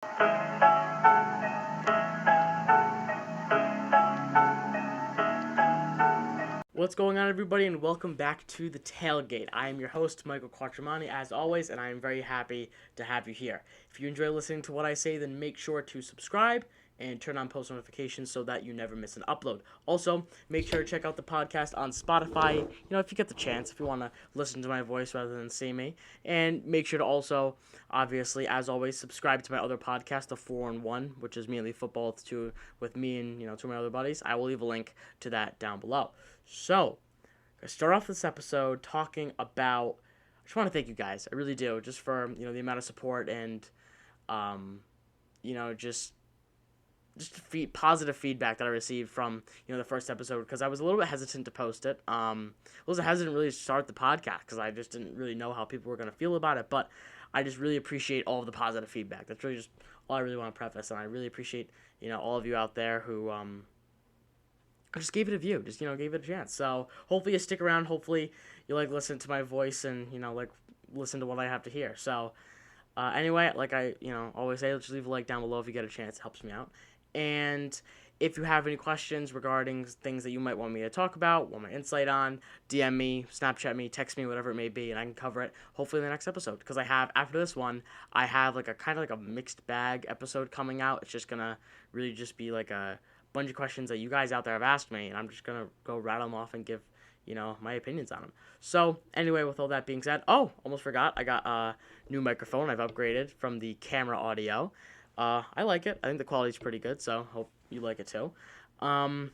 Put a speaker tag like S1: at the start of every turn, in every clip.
S1: What's going on, everybody, and welcome back to the Tailgate. I am your host, Michael Quattromani, as always, and I am very happy to have you here. If you enjoy listening to what I say, then make sure to subscribe and turn on post notifications so that you never miss an upload. Also, make sure to check out the podcast on Spotify, if you get the chance, if you want to listen to my voice rather than see me. And make sure to also, obviously, as always, subscribe to my other podcast, The 4-on-1, which is mainly football with me and, two of my other buddies. I will leave a link to that down below. So, I start off this episode talking about. I just want to thank you guys. I really do, just for the amount of support and, just positive feedback that I received from the first episode, because I was a little bit hesitant to post it. I was hesitant really to start the podcast because I just didn't really know how people were going to feel about it. But I just really appreciate all of the positive feedback. That's really just all I really want to preface, and I really appreciate all of you out there who just gave it a view, just gave it a chance. So hopefully you stick around. Hopefully you listen to my voice and listen to what I have to hear. So anyway, like I always say, just leave a like down below if you get a chance. It helps me out. And if you have any questions regarding things that you might want me to talk about, want my insight on, DM me, Snapchat me, text me, whatever it may be, and I can cover it hopefully in the next episode. Because after this one, I have a kind of a mixed bag episode coming out. It's just gonna really just be a bunch of questions that you guys out there have asked me, and I'm just gonna go rattle them off and give my opinions on them. So anyway, with all that being said, almost forgot, I got a new microphone. I've upgraded from the camera audio. I like it. I think the quality's pretty good, so hope you like it too. So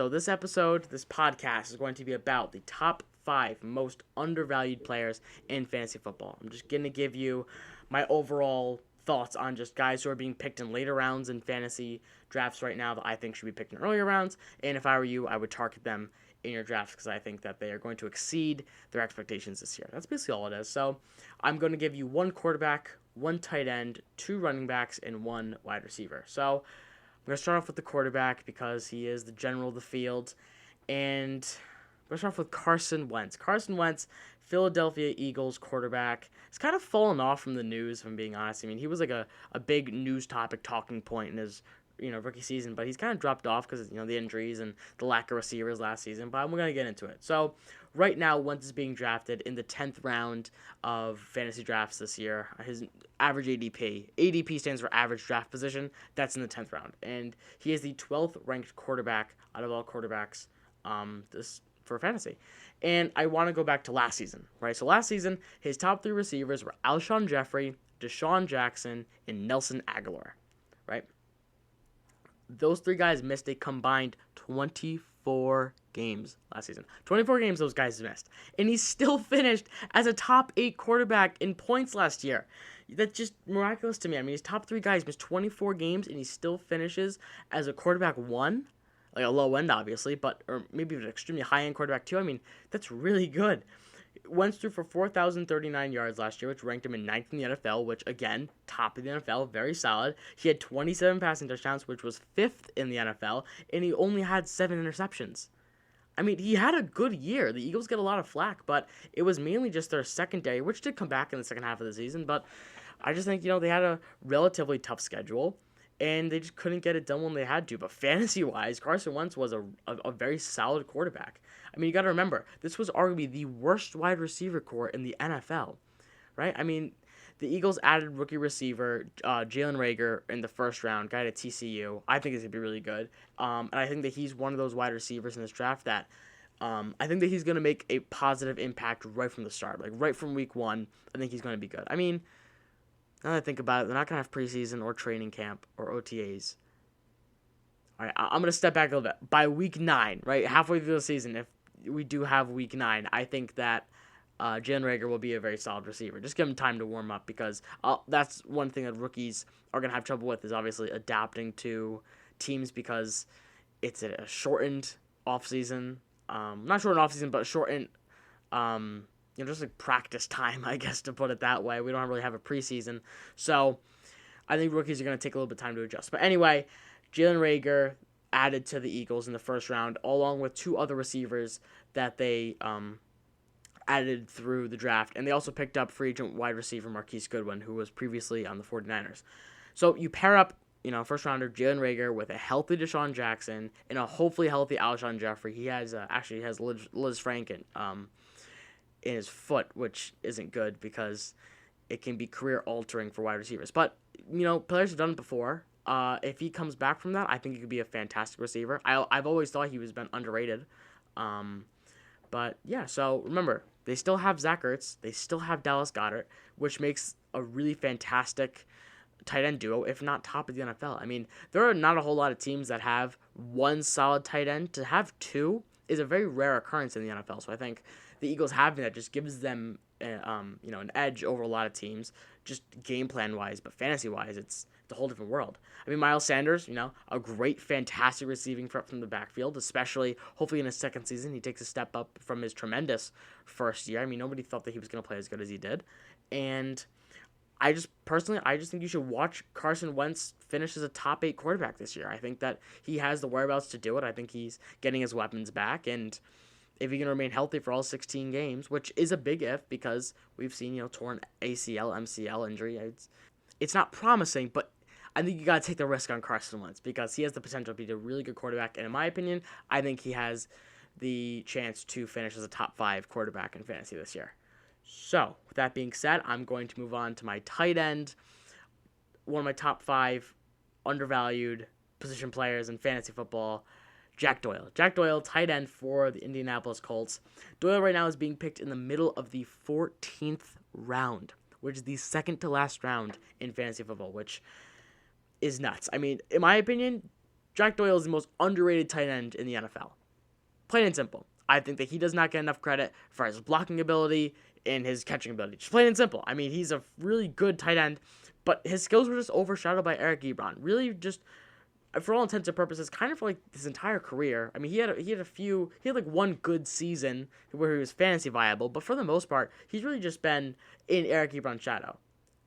S1: this podcast is going to be about the top 5 most undervalued players in fantasy football. I'm just gonna give you my overall thoughts on just guys who are being picked in later rounds in fantasy drafts right now that I think should be picked in earlier rounds. And if I were you, I would target them in your drafts because I think that they are going to exceed their expectations this year. That's basically all it is. So I'm going to give you 1 quarterback, 1 tight end, 2 running backs, and 1 wide receiver. So I'm going to start off with the quarterback because he is the general of the field. And I'm going to start off with Carson Wentz. Carson Wentz, Philadelphia Eagles quarterback. He's kind of fallen off from the news, if I'm being honest. I mean, he was a big news topic, talking point in his rookie season, but he's kind of dropped off because the injuries and the lack of receivers last season. But we're going to get into it. So right now, Wentz is being drafted in the 10th round of fantasy drafts this year. His average ADP. ADP stands for average draft position. That's in the 10th round. And he is the 12th ranked quarterback out of all quarterbacks for fantasy. And I want to go back to last season, right? So last season, his top 3 receivers were Alshon Jeffrey, Deshaun Jackson, and Nelson Aguilar, right? Those 3 guys missed a combined 24 games last season. 24 games those guys missed. And he still finished as a top 8 quarterback in points last year. That's just miraculous to me. I mean, his top 3 guys missed 24 games, and he still finishes as a quarterback 1. A low end, obviously, or maybe an extremely high end quarterback too. I mean, that's really good. Wentz threw for 4,039 yards last year, which ranked him in 9th in the NFL, which, again, top of the NFL, very solid. He had 27 passing touchdowns, which was 5th in the NFL, and he only had 7 interceptions. I mean, he had a good year. The Eagles get a lot of flack, but it was mainly just their secondary, which did come back in the second half of the season, but I just think, they had a relatively tough schedule, and they just couldn't get it done when they had to. But fantasy-wise, Carson Wentz was a very solid quarterback. I mean, you got to remember, this was arguably the worst wide receiver core in the NFL, right? I mean, the Eagles added rookie receiver Jalen Reagor in the first round, guy at TCU. I think he's going to be really good. And I think that he's one of those wide receivers in this draft that I think that he's going to make a positive impact right from the start. Right from week 1, I think he's going to be good. I mean, now that I think about it, they're not going to have preseason or training camp or OTAs. All right, I'm going to step back a little bit. By week 9, right, halfway through the season, if we do have week 9, I think that Jalen Reagor will be a very solid receiver. Just give him time to warm up because that's one thing that rookies are going to have trouble with is obviously adapting to teams because it's a shortened offseason. Not shortened offseason, but shortened just practice time, I guess, to put it that way. We don't really have a preseason. So I think rookies are going to take a little bit of time to adjust. But anyway, Jalen Reagor added to the Eagles in the first round, along with 2 other receivers that they added through the draft. And they also picked up free agent wide receiver Marquise Goodwin, who was previously on the 49ers. So you pair up, first rounder Jalen Reagor with a healthy Deshaun Jackson and a hopefully healthy Alshon Jeffrey. He has Liz Franken in his foot, which isn't good because it can be career altering for wide receivers. But players have done it before. If he comes back from that, I think he could be a fantastic receiver. I've always thought he was been underrated. But yeah, so remember, they still have Zach Ertz, they still have Dallas Goedert, which makes a really fantastic tight end duo, if not top of the NFL. I mean, there are not a whole lot of teams that have one solid tight end. To have two is a very rare occurrence in the NFL. So I think the Eagles having that just gives them an edge over a lot of teams, just game plan wise, but fantasy wise, it's a whole different world. I mean, Miles Sanders, a great, fantastic receiving threat from the backfield, especially hopefully in his second season. He takes a step up from his tremendous first year. I mean, nobody thought that he was going to play as good as he did. And I just think you should watch Carson Wentz finish as a top 8 quarterback this year. I think that he has the whereabouts to do it. I think he's getting his weapons back. And if he can remain healthy for all 16 games, which is a big if because we've seen, torn ACL, MCL injury. It's not promising, but I think you got to take the risk on Carson Wentz because he has the potential to be a really good quarterback. And in my opinion, I think he has the chance to finish as a top 5 quarterback in fantasy this year. So, with that being said, I'm going to move on to my tight end, one of my top 5 undervalued position players in fantasy football, Jack Doyle. Jack Doyle, tight end for the Indianapolis Colts. Doyle right now is being picked in the middle of the 14th round, which is the second to last round in fantasy football, which is nuts. I mean, in my opinion, Jack Doyle is the most underrated tight end in the NFL. Plain and simple. I think that he does not get enough credit for his blocking ability and his catching ability. Just plain and simple. I mean, he's a really good tight end, but his skills were just overshadowed by Eric Ebron. Really just, for all intents and purposes, kind of for like his entire career. I mean, he had like one good season where he was fantasy viable, but for the most part, he's really just been in Eric Ebron's shadow.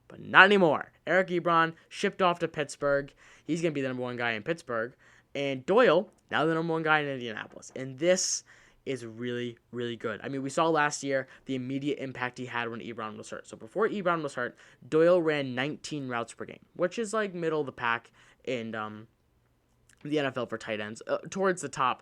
S1: But not anymore. Eric Ebron shipped off to Pittsburgh. He's going to be the number 1 guy in Pittsburgh. And Doyle, now the number 1 guy in Indianapolis. And this is really, really good. I mean, we saw last year the immediate impact he had when Ebron was hurt. So before Ebron was hurt, Doyle ran 19 routes per game, which is like middle of the pack in the NFL for tight ends, towards the top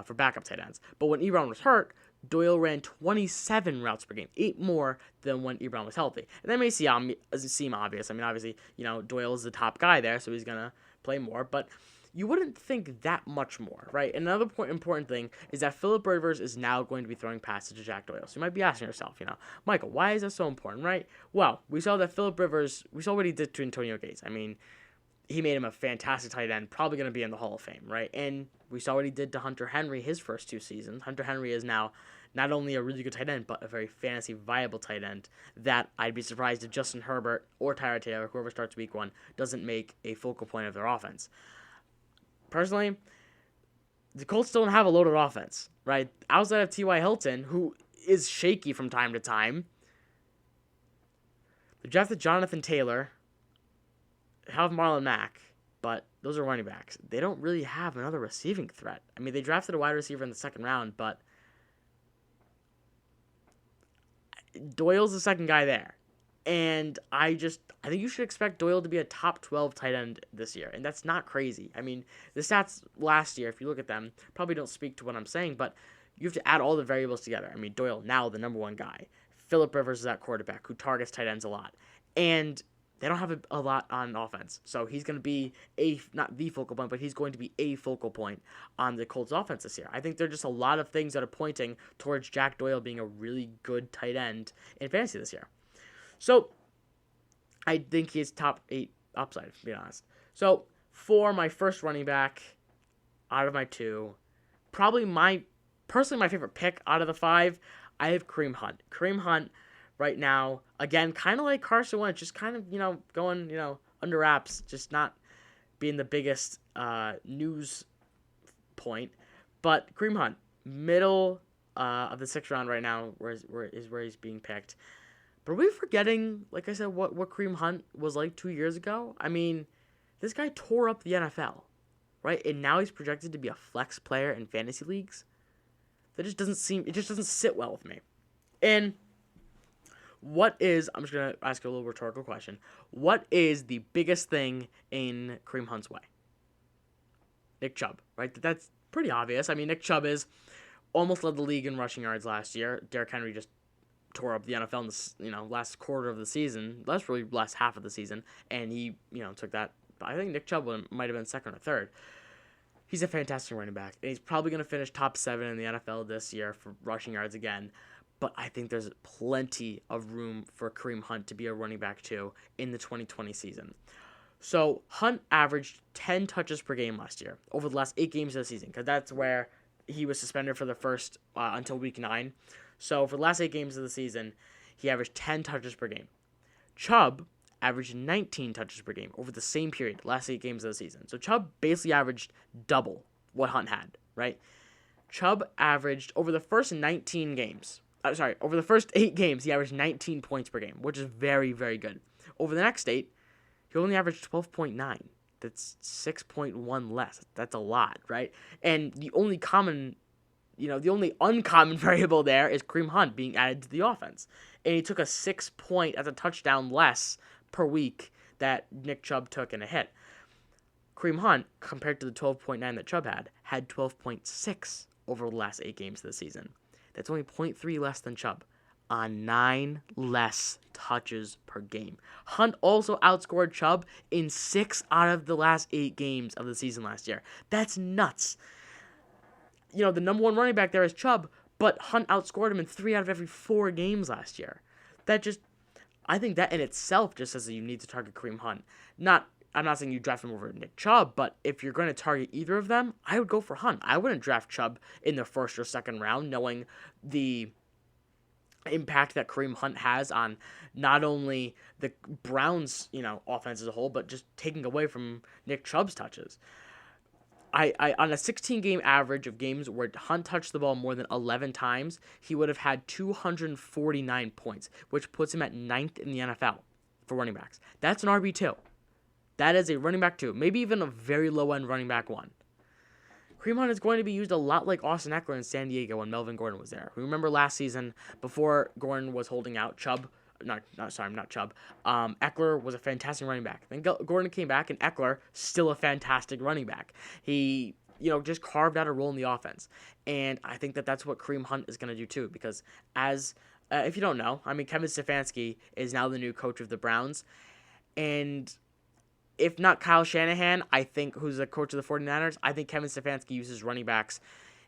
S1: for backup tight ends. But when Ebron was hurt, Doyle ran 27 routes per game, 8 more than when Ebron was healthy. And that may seem obvious. I mean, obviously, Doyle is the top guy there, so he's going to play more. But you wouldn't think that much more, right? Another important thing is that Phillip Rivers is now going to be throwing passes to Jack Doyle. So you might be asking yourself, Michael, why is that so important, right? Well, we saw that Phillip Rivers, we saw what he did to Antonio Gates. I mean, he made him a fantastic tight end, probably going to be in the Hall of Fame, right? And we saw what he did to Hunter Henry his first 2 seasons. Hunter Henry is now not only a really good tight end, but a very fantasy viable tight end that I'd be surprised if Justin Herbert or Tyrod Taylor, whoever starts week 1, doesn't make a focal point of their offense. Personally, the Colts don't have a loaded offense, right? Outside of T.Y. Hilton, who is shaky from time to time, they drafted Jonathan Taylor, have Marlon Mack, but those are running backs. They don't really have another receiving threat. I mean, they drafted a wide receiver in the second round, but Doyle's the second guy there. And I think you should expect Doyle to be a top 12 tight end this year. And that's not crazy. I mean, the stats last year, if you look at them, probably don't speak to what I'm saying, but you have to add all the variables together. I mean, Doyle, now the number 1 guy. Phillip Rivers is that quarterback who targets tight ends a lot. And they don't have a lot on offense. So he's going to be not the focal point, but he's going to be a focal point on the Colts offense this year. I think there are just a lot of things that are pointing towards Jack Doyle being a really good tight end in fantasy this year. So, I think he's top 8 upside, to be honest. So, for my first running back out of my 2, probably personally my favorite pick out of the 5, I have Kareem Hunt. Kareem Hunt right now, again, kind of like Carson Wentz, just kind of, going, under wraps, just not being the biggest news point. But Kareem Hunt, middle of the 6th round right now, where he's being picked. But are we forgetting, like I said, what Kareem Hunt was like 2 years ago? I mean, this guy tore up the NFL, right? And now he's projected to be a flex player in fantasy leagues. It just doesn't sit well with me. And I'm just going to ask you a little rhetorical question. What is the biggest thing in Kareem Hunt's way? Nick Chubb, right? That's pretty obvious. I mean, Nick Chubb is almost led the league in rushing yards last year. Derrick Henry just tore up the NFL in the last quarter of the season. That's really last half of the season, and he took that. I think Nick Chubb might have been second or third. He's a fantastic running back, and he's probably going to finish top 7 in the NFL this year for rushing yards again. But I think there's plenty of room for Kareem Hunt to be a running back too in the 2020 season. So Hunt averaged 10 touches per game last year over the last 8 games of the season, because that's where he was suspended for the first until week 9. So for the last 8 games of the season, he averaged 10 touches per game. Chubb averaged 19 touches per game over the same period, last 8 games of the season. So Chubb basically averaged double what Hunt had, right? Chubb averaged over the first 19 games. Over the first 8 games, he averaged 19 points per game, which is very, very good. Over the next 8, he only averaged 12.9. That's 6.1 less. That's a lot, right? And the only uncommon variable there is Kareem Hunt being added to the offense. And he took a 6 point as a touchdown less per week that Nick Chubb took in a hit. Kareem Hunt, compared to the 12.9 that Chubb had 12.6 over the last 8 games of the season. That's only 0.3 less than Chubb on 9 less touches per game. Hunt also outscored Chubb in 6 out of the last 8 games of the season last year. That's nuts. The number 1 running back there is Chubb, but Hunt outscored him in 3 out of every 4 games last year. I think that in itself just says that you need to target Kareem Hunt. I'm not saying you draft him over Nick Chubb, but if you're going to target either of them, I would go for Hunt. I wouldn't draft Chubb in the first or second round, knowing the impact that Kareem Hunt has on not only the Browns, offense as a whole, but just taking away from Nick Chubb's touches. I on a 16-game average of games where Hunt touched the ball more than 11 times, he would have had 249 points, which puts him at 9th in the NFL for running backs. That's an RB2. That is a running back 2, maybe even a very low-end running back 1. Kareem Hunt is going to be used a lot like Austin Eckler in San Diego when Melvin Gordon was there. Remember last season, before Gordon was holding out, Eckler was a fantastic running back. Then Gordon came back, and Eckler, still a fantastic running back. He, just carved out a role in the offense. And I think that that's what Kareem Hunt is going to do too, because if you don't know, Kevin Stefanski is now the new coach of the Browns. And if not Kyle Shanahan, who's the coach of the 49ers, I think Kevin Stefanski uses running backs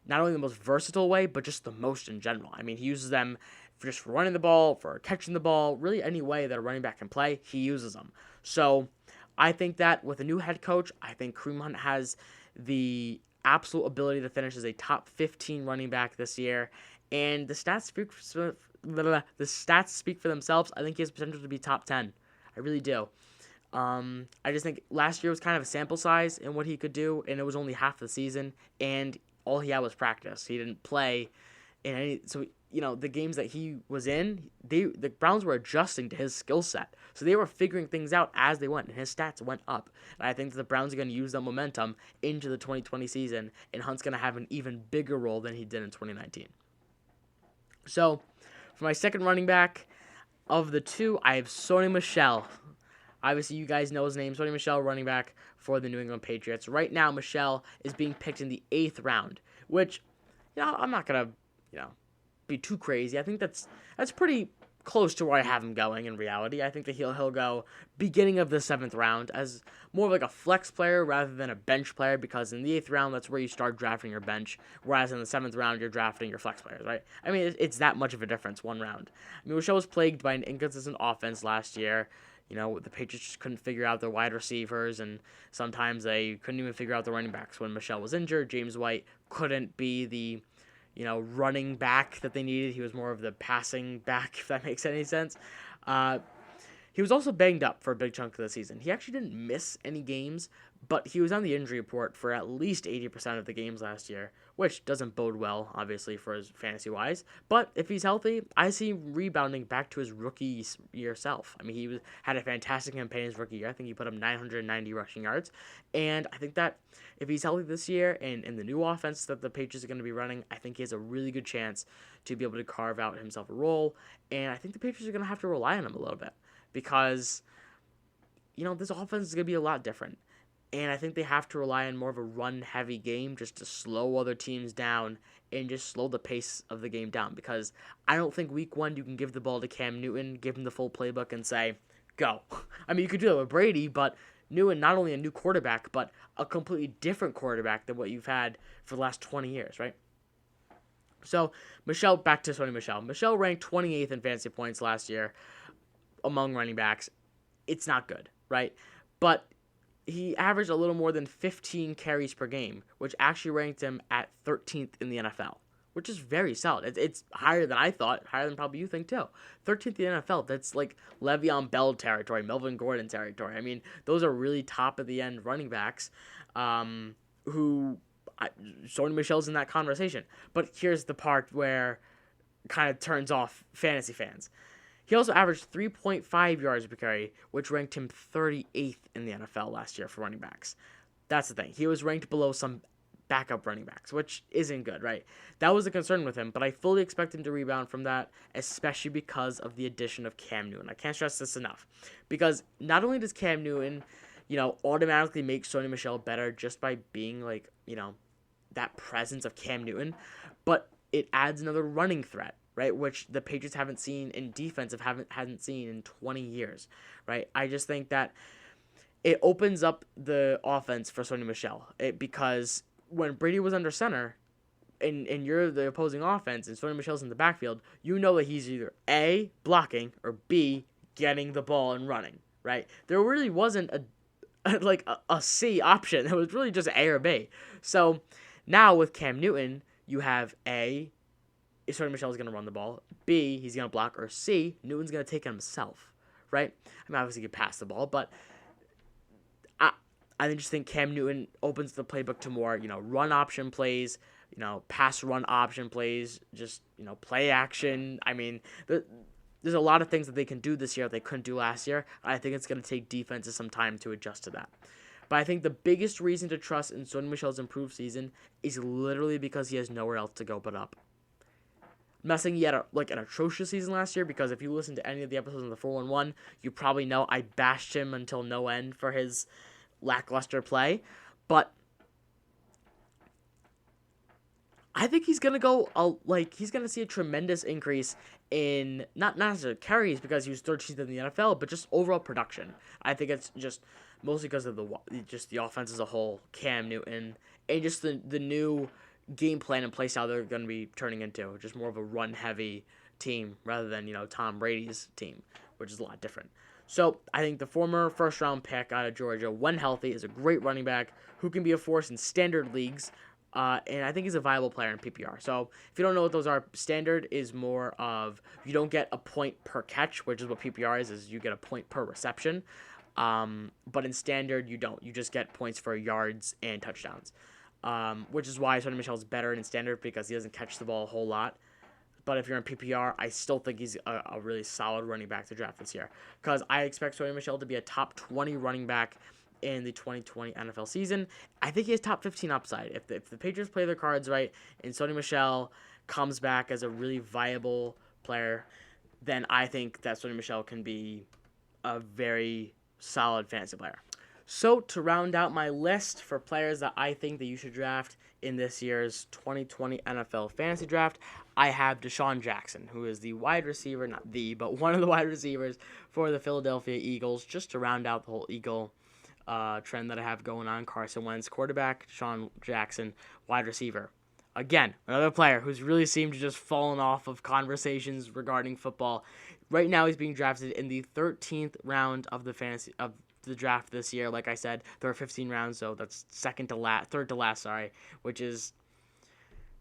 S1: not only the most versatile way, but just the most in general. He uses them for running the ball, for catching the ball, really any way that a running back can play, he uses them. So I think that with a new head coach, I think Kareem Hunt has the absolute ability to finish as a top 15 running back this year. And the stats speak for themselves. I think he has potential to be top 10. I really do. I just think last year was kind of a sample size in what he could do, and it was only half the season, and all he had was practice. He didn't play in any, so the games that he was in, the Browns were adjusting to his skill set, so they were figuring things out as they went, and his stats went up. And I think that the Browns are going to use that momentum into the 2020 season, and Hunt's going to have an even bigger role than he did in 2019. So, for my second running back of the 2, I have Sony Michel. Obviously, you guys know his name, Sony Michel, running back for the New England Patriots. Right now, Michel is being picked in the 8th round, which, I'm not going to, be too crazy. I think that's pretty close to where I have him going in reality. I think that he'll go beginning of the 7th round as more of like a flex player rather than a bench player, because in the 8th round, that's where you start drafting your bench, whereas in the 7th round, you're drafting your flex players, right? It's that much of a difference, one round. Michel was plagued by an inconsistent offense last year. The Patriots just couldn't figure out their wide receivers, and sometimes they couldn't even figure out the running backs. When Michel was injured, James White couldn't be the, running back that they needed. He was more of the passing back, if that makes any sense. He was also banged up for a big chunk of the season. He actually didn't miss any games, but he was on the injury report for at least 80% of the games last year, which doesn't bode well, obviously, for his fantasy-wise. But if he's healthy, I see him rebounding back to his rookie year self. I mean, had a fantastic campaign his rookie year. I think he put up 990 rushing yards. And I think that if he's healthy this year and in the new offense that the Patriots are going to be running, I think he has a really good chance to be able to carve out himself a role. And I think the Patriots are going to have to rely on him a little bit because, this offense is going to be a lot different. And I think they have to rely on more of a run-heavy game just to slow other teams down and just slow the pace of the game down. Because I don't think week one you can give the ball to Cam Newton, give him the full playbook, and say, go. I mean, you could do that with Brady, but Newton, not only a new quarterback, but a completely different quarterback than what you've had for the last 20 years, right? So, Michel, back to Sony Michel. Michel ranked 28th in fantasy points last year among running backs. It's not good, right? But he averaged a little more than 15 carries per game, which actually ranked him at 13th in the NFL, which is very solid. It's higher than I thought, higher than probably you think too. 13th in the NFL, that's like Le'Veon Bell territory, Melvin Gordon territory. I mean, those are really top of the end running backs who Sony Michel's in that conversation. But here's the part where it kind of turns off fantasy fans. He also averaged 3.5 yards per carry, which ranked him 38th in the NFL last year for running backs. That's the thing. He was ranked below some backup running backs, which isn't good, right? That was a concern with him, but I fully expect him to rebound from that, especially because of the addition of Cam Newton. I can't stress this enough, because not only does Cam Newton, automatically make Sony Michel better just by being that presence of Cam Newton, but it adds another running threat, right, which the Patriots haven't seen in defense, hadn't seen in 20 years, right? I just think that it opens up the offense for Sony Michel, because when Brady was under center, and you're the opposing offense, and Sony Michel's in the backfield, you know that he's either A, blocking, or B, getting the ball and running, right? There really wasn't a C option. It was really just A or B. So now with Cam Newton, you have A, Sony Michel is going to run the ball. B, he's going to block. Or C, Newton's going to take it himself, right? I mean, obviously, he can pass the ball, but I just think Cam Newton opens the playbook to more, run option plays, pass run option plays, just, play action. I mean, there's a lot of things that they can do this year that they couldn't do last year. I think it's going to take defenses some time to adjust to that. But I think the biggest reason to trust in Sony Michel's improved season is literally because he has nowhere else to go but up. I'm not saying he had an atrocious season last year, because if you listen to any of the episodes of the 411, you probably know I bashed him until no end for his lackluster play. But I think he's going to go, he's going to see a tremendous increase in, not necessarily carries because he was 13th in the NFL, but just overall production. I think it's just mostly because of the offense as a whole, Cam Newton, and just the new game plan and play style they're going to be turning into, just more of a run-heavy team rather than, Tom Brady's team, which is a lot different. So I think the former first-round pick out of Georgia, when healthy, is a great running back who can be a force in standard leagues, and I think he's a viable player in PPR. So if you don't know what those are, standard is more of you don't get a point per catch, which is what PPR is you get a point per reception. But in standard, you don't. You just get points for yards and touchdowns. Which is why Sony Michel is better in standard, because he doesn't catch the ball a whole lot. But if you're in PPR, I still think he's a really solid running back to draft this year, because I expect Sony Michel to be a top 20 running back in the 2020 NFL season. I think he has top 15 upside. If the Patriots play their cards right and Sony Michel comes back as a really viable player, then I think that Sony Michel can be a very solid fantasy player. So to round out my list for players that I think that you should draft in this year's 2020 NFL Fantasy Draft, I have Deshaun Jackson, who is the wide receiver, but one of the wide receivers for the Philadelphia Eagles, just to round out the whole Eagle trend that I have going on. Carson Wentz, quarterback, Deshaun Jackson, wide receiver. Again, another player who's really seemed to just fallen off of conversations regarding football. Right now, he's being drafted in the 13th round of the draft this year. Like I said, there are 15 rounds, so that's third to last, which is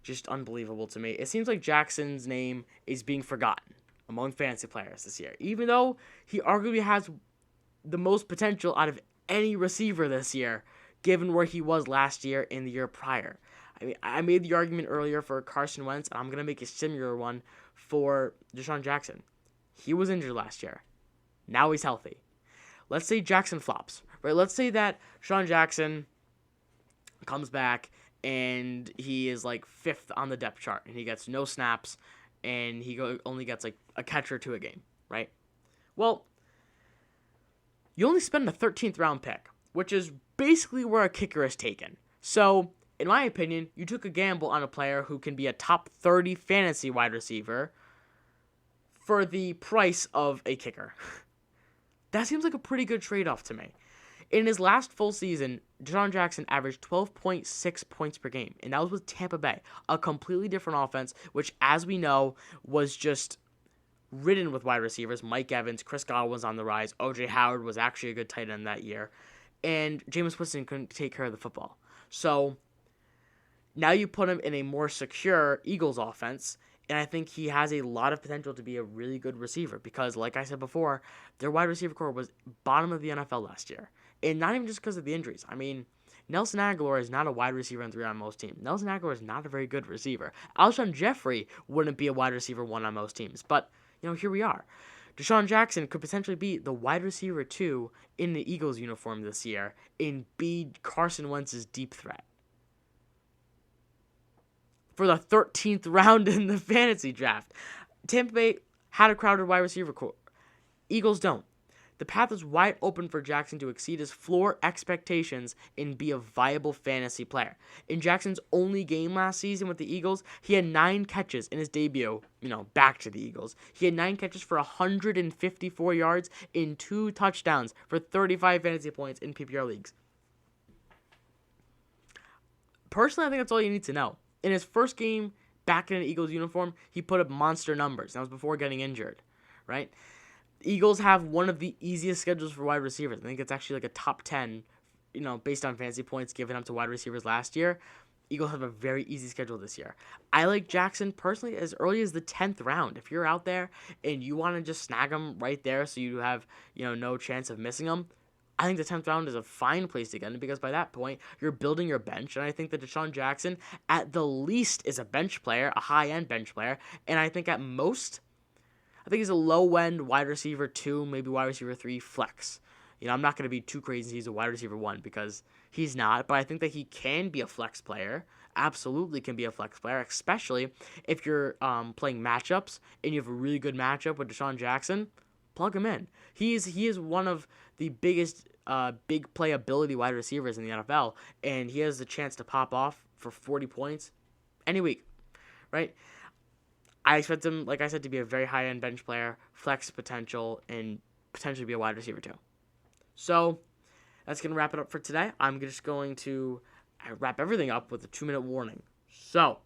S1: just unbelievable to me. It seems like Jackson's name is being forgotten among fantasy players this year, even though he arguably has the most potential out of any receiver this year, given where he was last year and the year prior. I mean, I made the argument earlier for Carson Wentz, and I'm going to make a similar one for Deshaun Jackson. He was injured last year. Now he's healthy. Let's say Jackson flops, right? Let's say that Deshaun Jackson comes back and he is like 5th on the depth chart, and he gets no snaps, and he only gets like a catch or two a game, right? Well, you only spend a 13th round pick, which is basically where a kicker is taken. So, in my opinion, you took a gamble on a player who can be a top 30 fantasy wide receiver for the price of a kicker. That seems like a pretty good trade-off to me. In his last full season, Deshaun Jackson averaged 12.6 points per game, and that was with Tampa Bay, a completely different offense, which, as we know, was just ridden with wide receivers. Mike Evans, Chris Godwin was on the rise. O.J. Howard was actually a good tight end that year, and Jameis Winston couldn't take care of the football. So now you put him in a more secure Eagles offense, and I think he has a lot of potential to be a really good receiver because, like I said before, their wide receiver core was bottom of the NFL last year. And not even just because of the injuries. I mean, Nelson Aguilar is not a wide receiver on 3 on most teams. Nelson Aguilar is not a very good receiver. Alshon Jeffrey wouldn't be a wide receiver 1 on most teams. But, here we are. Deshaun Jackson could potentially be the wide receiver 2 in the Eagles uniform this year and be Carson Wentz's deep threat. For the 13th round in the fantasy draft. Tampa Bay had a crowded wide receiver core. Eagles don't. The path is wide open for Jackson to exceed his floor expectations and be a viable fantasy player. In Jackson's only game last season with the Eagles, he had 9 catches in his debut, back to the Eagles. He had 9 catches for 154 yards and 2 touchdowns for 35 fantasy points in PPR leagues. Personally, I think that's all you need to know. In his first game back in an Eagles uniform, he put up monster numbers. That was before getting injured, right? Eagles have one of the easiest schedules for wide receivers. I think it's actually like a top 10, based on fantasy points given up to wide receivers last year. Eagles have a very easy schedule this year. I like Jackson personally as early as the 10th round. If you're out there and you want to just snag him right there so you have, no chance of missing him, I think the 10th round is a fine place to get him because by that point, you're building your bench. And I think that Deshaun Jackson, at the least, is a bench player, a high-end bench player. And I think at most, I think he's a low-end wide receiver 2, maybe wide receiver 3 flex. I'm not going to be too crazy he's a wide receiver 1 because he's not, but I think that he can be a flex player. Absolutely can be a flex player, especially if you're playing matchups and you have a really good matchup with Deshaun Jackson. Plug him in. He is one of the biggest big playability wide receivers in the NFL, and he has the chance to pop off for 40 points any week, right? I expect him, like I said, to be a very high-end bench player, flex potential, and potentially be a wide receiver too. So that's going to wrap it up for today. I'm just going to wrap everything up with a 2-minute warning. So,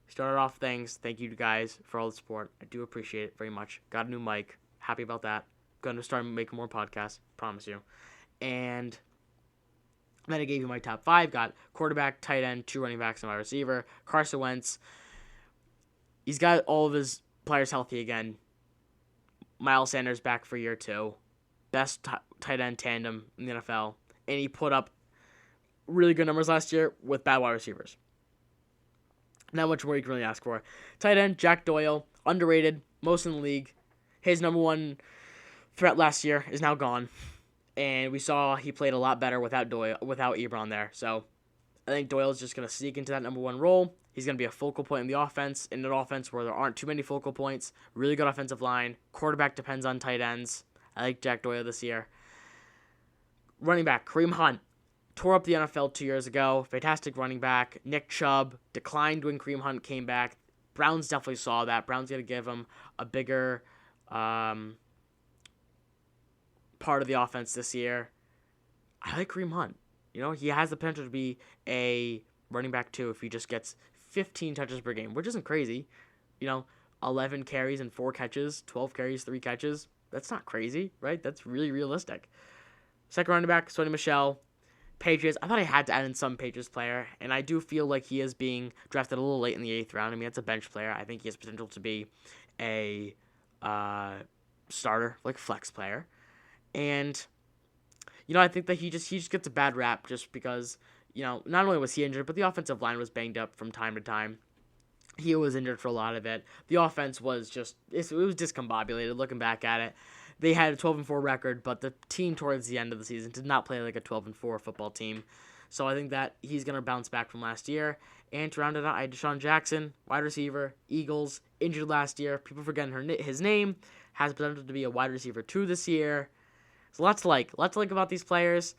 S1: started off things. Thank you guys for all the support. I do appreciate it very much. Got a new mic. Happy about that. Going to start making more podcasts. Promise you. And then I gave you my top 5. Got quarterback, tight end, 2 running backs, and wide receiver. Carson Wentz. He's got all of his players healthy again. Miles Sanders back for year 2. Best tight end tandem in the NFL. And he put up really good numbers last year with bad wide receivers. Not much more you can really ask for. Tight end, Jack Doyle. Underrated. Most in the league. His number 1 threat last year is now gone. And we saw he played a lot better without Ebron there. So I think Doyle's just going to sneak into that number 1 role. He's going to be a focal point in the offense, in an offense where there aren't too many focal points. Really good offensive line. Quarterback depends on tight ends. I like Jack Doyle this year. Running back, Kareem Hunt. Tore up the NFL 2 years ago. Fantastic running back. Nick Chubb declined when Kareem Hunt came back. Browns definitely saw that. Browns going to give him a bigger part of the offense this year. I like Kareem Hunt. He has the potential to be a running back too if he just gets 15 touches per game, which isn't crazy. 11 carries and 4 catches, 12 carries, 3 catches. That's not crazy, right? That's really realistic. Second running back, Sony Michel. Patriots. I thought I had to add in some Patriots player, and I do feel like he is being drafted a little late in the 8th round. I mean, that's a bench player. I think he has potential to be a starter, like flex player. And, I think that he just gets a bad rap just because, not only was he injured, but the offensive line was banged up from time to time. He was injured for a lot of it. The offense was it was discombobulated looking back at it. They had a 12-4 record, but the team towards the end of the season did not play like a 12-4 football team. So I think that he's going to bounce back from last year. And to round it out, I had Deshaun Jackson, wide receiver, Eagles, injured last year. People forgetting his name. Has potential to be a wide receiver 2 this year. So lots to like about these players.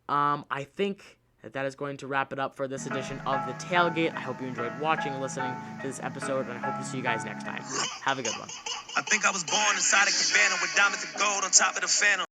S1: I think that is going to wrap it up for this edition of The Tailgate. I hope you enjoyed watching and listening to this episode, and I hope to see you guys next time. Have a good one. I think I was born inside a cabana with diamonds and gold on top of the phantom.